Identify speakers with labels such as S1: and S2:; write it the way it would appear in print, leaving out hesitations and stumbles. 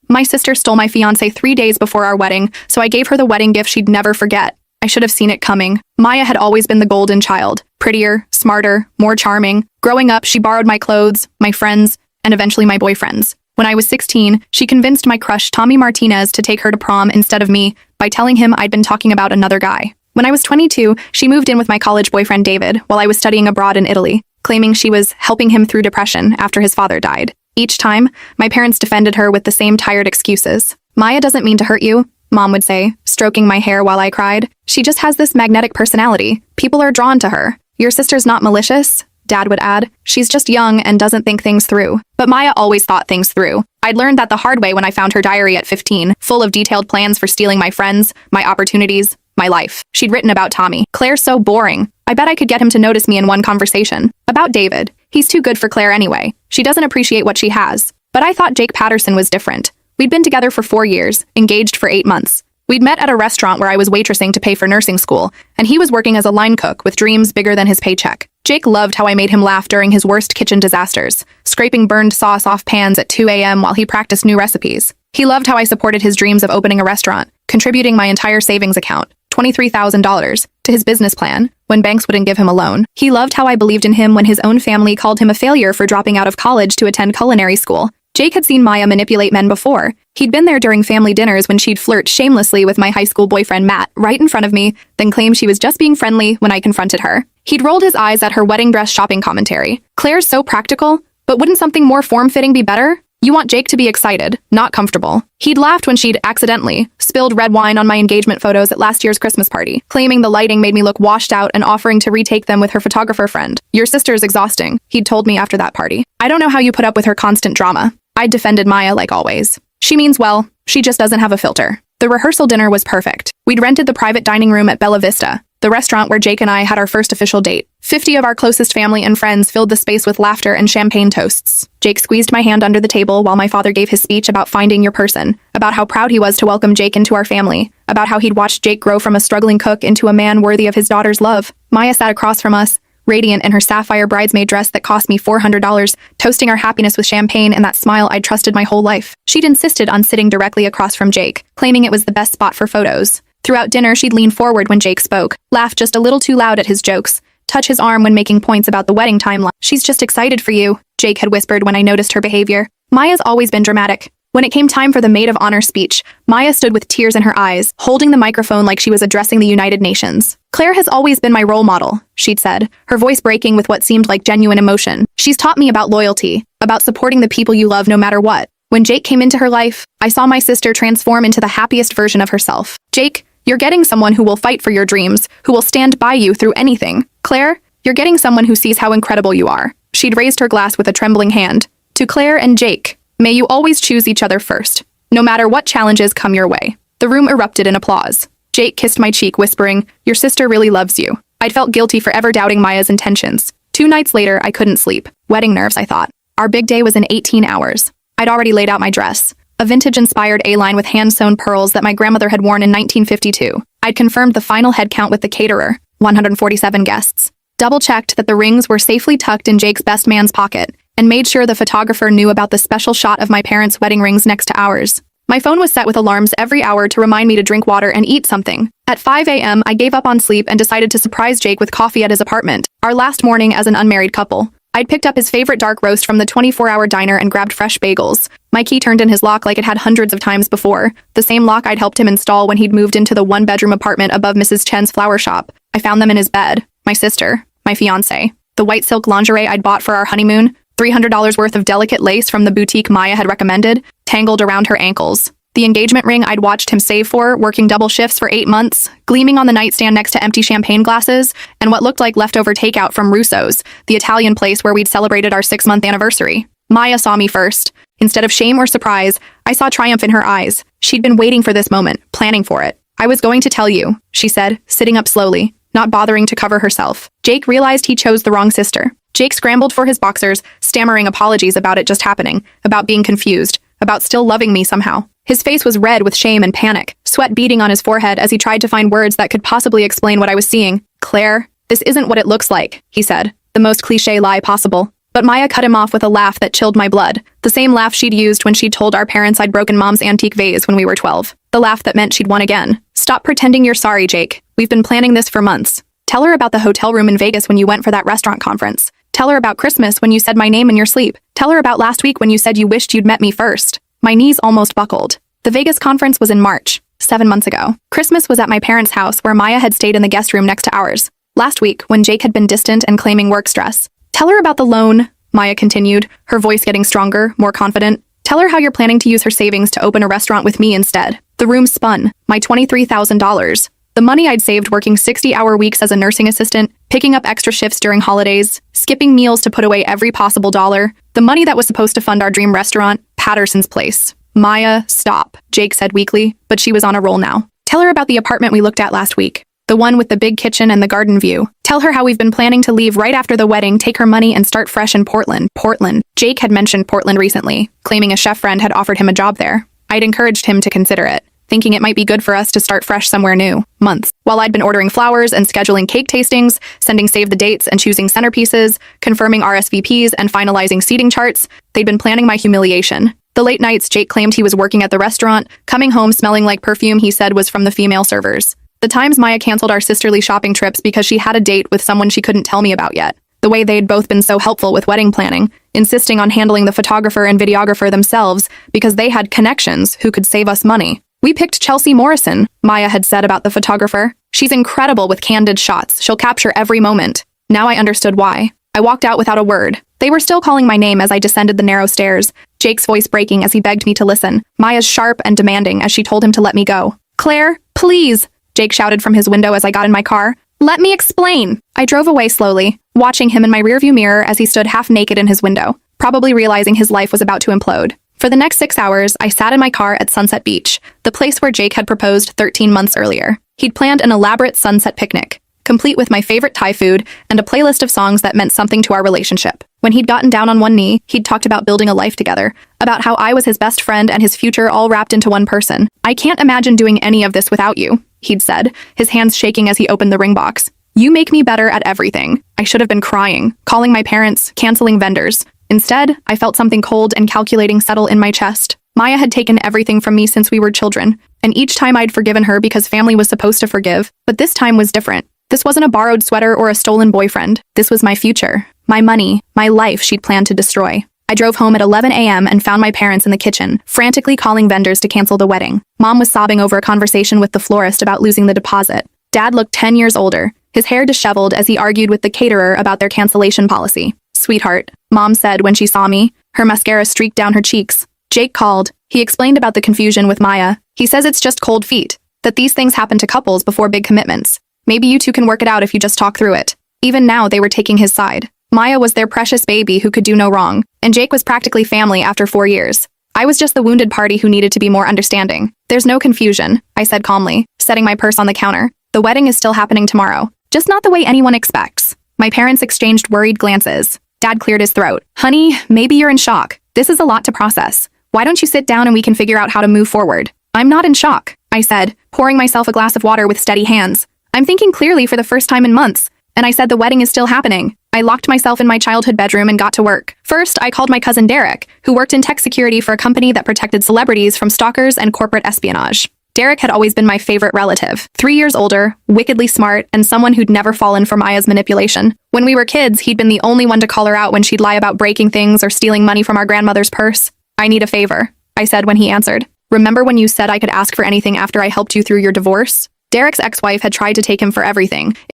S1: My sister stole my fiance 3 days before our wedding, so I gave her the wedding gift she'd never forget. I should have seen it coming. Maya had always been the golden child. Prettier, smarter, more charming. Growing up, she borrowed my clothes, my friends, and eventually my boyfriends. When I was 16, she convinced my crush Tommy Martinez to take her to prom instead of me by telling him I'd been talking about another guy. When I was 22, she moved in with my college boyfriend David while I was studying abroad in Italy, claiming she was helping him through depression after his father died. Each time, my parents defended her with the same tired excuses. Maya doesn't mean to hurt you, Mom would say, stroking my hair while I cried. She just has this magnetic personality. People are drawn to her. Your sister's not malicious, Dad would add. She's just young and doesn't think things through. But Maya always thought things through. I'd learned that the hard way when I found her diary at 15, full of detailed plans for stealing my friends, my opportunities, my life. She'd written about Tommy. Claire's so boring. I bet I could get him to notice me in one conversation. About David. He's too good for Claire anyway. She doesn't appreciate what she has. But I thought Jake Patterson was different. We'd been together for 4 years, engaged for 8 months. We'd met at a restaurant where I was waitressing to pay for nursing school, and he was working as a line cook with dreams bigger than his paycheck. Jake loved how I made him laugh during his worst kitchen disasters, scraping burned sauce off pans at 2 a.m. while he practiced new recipes. He loved how I supported his dreams of opening a restaurant, contributing my entire savings account, $23,000, to his business plan, when banks wouldn't give him a loan. He loved how I believed in him when his own family called him a failure for dropping out of college to attend culinary school. Jake had seen Maya manipulate men before. He'd been there during family dinners when she'd flirt shamelessly with my high school boyfriend Matt right in front of me, then claim she was just being friendly when I confronted her. He'd rolled his eyes at her wedding dress shopping commentary. Claire's so practical, but wouldn't something more form-fitting be better? You want Jake to be excited, not comfortable. He'd laughed when she'd accidentally spilled red wine on my engagement photos at last year's Christmas party, claiming the lighting made me look washed out and offering to retake them with her photographer friend. Your sister's exhausting, he'd told me after that party. I don't know how you put up with her constant drama. I'd defended Maya like always. She means well, she just doesn't have a filter. The rehearsal dinner was perfect. We'd rented the private dining room at Bella Vista, the restaurant where Jake and I had our first official date. 50 of our closest family and friends filled the space with laughter and champagne toasts. Jake squeezed my hand under the table while my father gave his speech about finding your person, about how proud he was to welcome Jake into our family, about how he'd watched Jake grow from a struggling cook into a man worthy of his daughter's love. Maya sat across from us, radiant in her sapphire bridesmaid dress that cost me $400, toasting our happiness with champagne and that smile I'd trusted my whole life. She'd insisted on sitting directly across from Jake, claiming it was the best spot for photos. Throughout dinner, she'd lean forward when Jake spoke, laugh just a little too loud at his jokes, touch his arm when making points about the wedding timeline. She's just excited for you, Jake had whispered when I noticed her behavior. Maya's always been dramatic. When it came time for the maid of honor speech, Maya stood with tears in her eyes, holding the microphone like she was addressing the United Nations. Claire has always been my role model, she'd said, her voice breaking with what seemed like genuine emotion. She's taught me about loyalty, about supporting the people you love no matter what. When Jake came into her life, I saw my sister transform into the happiest version of herself. Jake, you're getting someone who will fight for your dreams, who will stand by you through anything. Claire, you're getting someone who sees how incredible you are. She'd raised her glass with a trembling hand. To Claire and Jake, may you always choose each other first, no matter what challenges come your way. The room erupted in applause. Jake kissed my cheek, whispering, your sister really loves you. I'd felt guilty for ever doubting Maya's intentions. 2 nights later, I couldn't sleep. Wedding nerves, I thought. Our big day was in 18 hours. I'd already laid out my dress, a vintage-inspired A-line with hand-sewn pearls that my grandmother had worn in 1952. I'd confirmed the final head count with the caterer, 147 guests. Double-checked that the rings were safely tucked in Jake's best man's pocket, and made sure the photographer knew about the special shot of my parents' wedding rings next to ours. My phone was set with alarms every hour to remind me to drink water and eat something. At 5 a.m., I gave up on sleep and decided to surprise Jake with coffee at his apartment, our last morning as an unmarried couple. I'd picked up his favorite dark roast from the 24-hour diner and grabbed fresh bagels. My key turned in his lock like it had hundreds of times before, the same lock I'd helped him install when he'd moved into the 1-bedroom apartment above Mrs. Chen's flower shop. I found them in his bed, my sister, my fiance, the white silk lingerie I'd bought for our honeymoon, $300 worth of delicate lace from the boutique Maya had recommended, tangled around her ankles. The engagement ring I'd watched him save for, working double shifts for 8 months, gleaming on the nightstand next to empty champagne glasses, and what looked like leftover takeout from Russo's, the Italian place where we'd celebrated our 6-month anniversary. Maya saw me first. Instead of shame or surprise, I saw triumph in her eyes. She'd been waiting for this moment, planning for it. I was going to tell you, she said, sitting up slowly, not bothering to cover herself. Jake realized he chose the wrong sister. Jake scrambled for his boxers, stammering apologies about it just happening, about being confused, about still loving me somehow. His face was red with shame and panic, sweat beading on his forehead as he tried to find words that could possibly explain what I was seeing. Claire, this isn't what it looks like, he said, the most cliché lie possible. But Maya cut him off with a laugh that chilled my blood. The same laugh she'd used when she told our parents I'd broken Mom's antique vase when we were 12. The laugh that meant she'd won again. Stop pretending you're sorry, Jake. We've been planning this for months. Tell her about the hotel room in Vegas when you went for that restaurant conference. Tell her about Christmas when you said my name in your sleep. Tell her about last week when you said you wished you'd met me first. My knees almost buckled. The Vegas conference was in March, 7 months ago. Christmas was at my parents' house where Maya had stayed in the guest room next to ours. Last week, when Jake had been distant and claiming work stress. Tell her about the loan, Maya continued, her voice getting stronger, more confident. Tell her how you're planning to use her savings to open a restaurant with me instead. The room spun. My $23,000. The money I'd saved working 60-hour weeks as a nursing assistant, picking up extra shifts during holidays, skipping meals to put away every possible dollar. The money that was supposed to fund our dream restaurant, Patterson's Place. Maya, stop, Jake said weakly, but she was on a roll now. Tell her about the apartment we looked at last week. The one with the big kitchen and the garden view. Tell her how we've been planning to leave right after the wedding, take her money, and start fresh in Portland. Portland. Jake had mentioned Portland recently, claiming a chef friend had offered him a job there. I'd encouraged him to consider it, thinking it might be good for us to start fresh somewhere new. Months. While I'd been ordering flowers and scheduling cake tastings, sending save the dates and choosing centerpieces, confirming RSVPs and finalizing seating charts, they'd been planning my humiliation. The late nights Jake claimed he was working at the restaurant, coming home smelling like perfume he said was from the female servers. The times Maya canceled our sisterly shopping trips because she had a date with someone she couldn't tell me about yet. The way they'd both been so helpful with wedding planning, insisting on handling the photographer and videographer themselves because they had connections who could save us money. We picked Chelsea Morrison, Maya had said about the photographer. She's incredible with candid shots. She'll capture every moment. Now I understood why. I walked out without a word. They were still calling my name as I descended the narrow stairs, Jake's voice breaking as he begged me to listen, Maya's sharp and demanding as she told him to let me go. Claire, please, Jake shouted from his window as I got in my car. Let me explain. I drove away slowly, watching him in my rearview mirror as he stood half naked in his window, probably realizing his life was about to implode. For the next 6 hours, I sat in my car at Sunset Beach, the place where Jake had proposed 13 months earlier. He'd planned an elaborate sunset picnic, complete with my favorite Thai food and a playlist of songs that meant something to our relationship. When he'd gotten down on one knee, he'd talked about building a life together, about how I was his best friend and his future all wrapped into one person. I can't imagine doing any of this without you, he'd said, his hands shaking as he opened the ring box. You make me better at everything. I should have been crying, calling my parents, canceling vendors. Instead, I felt something cold and calculating settle in my chest. Maya had taken everything from me since we were children, and each time I'd forgiven her because family was supposed to forgive, but this time was different. This wasn't a borrowed sweater or a stolen boyfriend. This was my future, my money, my life she'd planned to destroy. I drove home at 11 a.m. and found my parents in the kitchen, frantically calling vendors to cancel the wedding. Mom was sobbing over a conversation with the florist about losing the deposit. Dad looked 10 years older, his hair disheveled as he argued with the caterer about their cancellation policy. Sweetheart, Mom said when she saw me, her mascara streaked down her cheeks. Jake called. He explained about the confusion with Maya. He says it's just cold feet, that these things happen to couples before big commitments. Maybe you two can work it out if you just talk through it. Even now, they were taking his side. Maya was their precious baby who could do no wrong, and Jake was practically family after 4 years. I was just the wounded party who needed to be more understanding. There's no confusion, I said calmly, setting my purse on the counter. The wedding is still happening tomorrow, just not the way anyone expects. My parents exchanged worried glances. Dad cleared his throat. Honey, maybe you're in shock. This is a lot to process. Why don't you sit down and we can figure out how to move forward? I'm not in shock, I said, pouring myself a glass of water with steady hands. I'm thinking clearly for the first time in months, and I said the wedding is still happening. I locked myself in my childhood bedroom and got to work. First, I called my cousin Derek, who worked in tech security for a company that protected celebrities from stalkers and corporate espionage. Derek had always been my favorite relative, 3 years older, wickedly smart, and someone who'd never fallen for Maya's manipulation. When we were kids, he'd been the only one to call her out when she'd lie about breaking things or stealing money from our grandmother's purse. I need a favor, I said when he answered. Remember when you said I could ask for anything after I helped you through your divorce? Derek's ex-wife had tried to take him for everything,